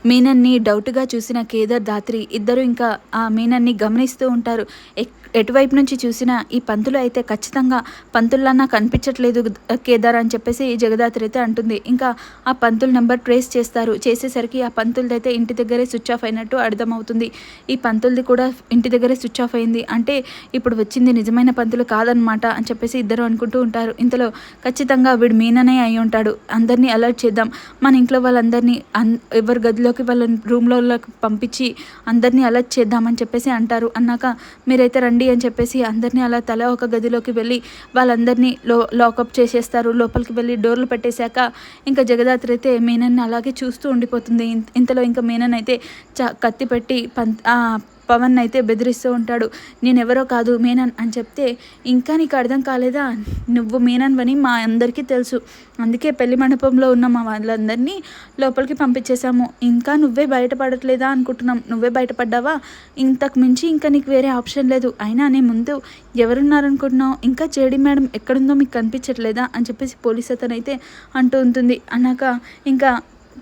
మీనన్ని డౌట్గా చూసిన కేదార్ ధాత్రి ఇద్దరు ఇంకా ఆ మీనన్ని గమనిస్తూ ఉంటారు. ఎటువైపు నుంచి చూసినా ఈ పంతులు అయితే ఖచ్చితంగా పంతుల్లా కనిపించట్లేదు కేదార్ అని చెప్పేసి జగదాత్రి అయితే అంటుంది. ఇంకా ఆ పంతులు నెంబర్ ట్రేస్ చేస్తారు. చేసేసరికి ఆ పంతులది అయితే ఇంటి దగ్గరే స్విచ్ ఆఫ్ అయినట్టు అర్థమవుతుంది. ఈ పంతులది కూడా ఇంటి దగ్గరే స్విచ్ ఆఫ్ అయింది అంటే ఇప్పుడు వచ్చింది నిజమైన పంతులు కాదనమాట అని చెప్పేసి ఇద్దరు అనుకుంటూ ఉంటారు. ఇంతలో ఖచ్చితంగా వీడు మీననే అయి ఉంటాడు, అందరినీ అలర్ట్ చేద్దాం, మన ఇంట్లో వాళ్ళందరినీ ఎవరి గదిలోకి వాళ్ళ రూమ్లోకి పంపించి అందరినీ అలర్ట్ చేద్దామని చెప్పేసి అంటారు. అన్నాక మీరైతే రండి అని చెప్పేసి అందరినీ అలా తల ఒక గదిలోకి వెళ్ళి వాళ్ళందరినీ లాకప్ చేసేస్తారు. లోపలికి వెళ్ళి డోర్లు పెట్టేశాక ఇంకా జగదాత్రి అయితే మీనన్ని అలాగే చూస్తూ ఉండిపోతుంది. ఇంతలో ఇంకా మీనన్ అయితే కత్తి పెట్టి పవన్ అయితే బెదిరిస్తూ ఉంటాడు. నేనెవరో కాదు మీనన్ అని చెప్తే, ఇంకా నీకు అర్థం కాలేదా, నువ్వు మీనన్ అని మా అందరికీ తెలుసు, అందుకే పెళ్లి మండపంలో ఉన్న మా వాళ్ళందరినీ లోపలికి పంపించేశాము, ఇంకా నువ్వే బయటపడట్లేదా అనుకుంటున్నాం, నువ్వే బయటపడ్డావా, ఇంతకు మించి ఇంకా నీకు వేరే ఆప్షన్ లేదు, అయినా నీ ముందు ఎవరున్నారనుకుంటున్నావు, ఇంకా జేడీ మేడం ఎక్కడుందో మీకు కనిపించట్లేదా అని చెప్పేసి పోలీస్ అతను అయితే అంటూ ఉంటుంది. అన్నాక ఇంకా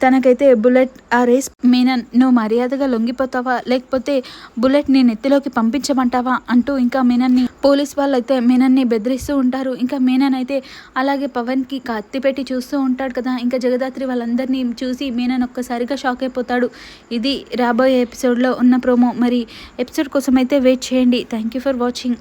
తనకైతే బుల్లెట్ ఆ రేస్, మీనన్ నువ్వు మర్యాదగా లొంగిపోతావా లేకపోతే బుల్లెట్ నీ నెత్తిలోకి పంపించమంటావా అంటూ ఇంకా మీనన్ని పోలీస్ వాళ్ళు అయితే మీనన్ని బెదిరిస్తూ ఉంటారు. ఇంకా మీనన్ అయితే అలాగే పవన్కి కత్తి పెట్టి చూస్తూ ఉంటాడు కదా. ఇంకా జగదాత్రి వాళ్ళందరినీ చూసి మీనన్ ఒక్కసారిగా షాక్ అయిపోతాడు. ఇది రాబోయే ఎపిసోడ్లో ఉన్న ప్రోమో. మరి ఎపిసోడ్ కోసం అయితే వెయిట్ చేయండి. Thank you for watching.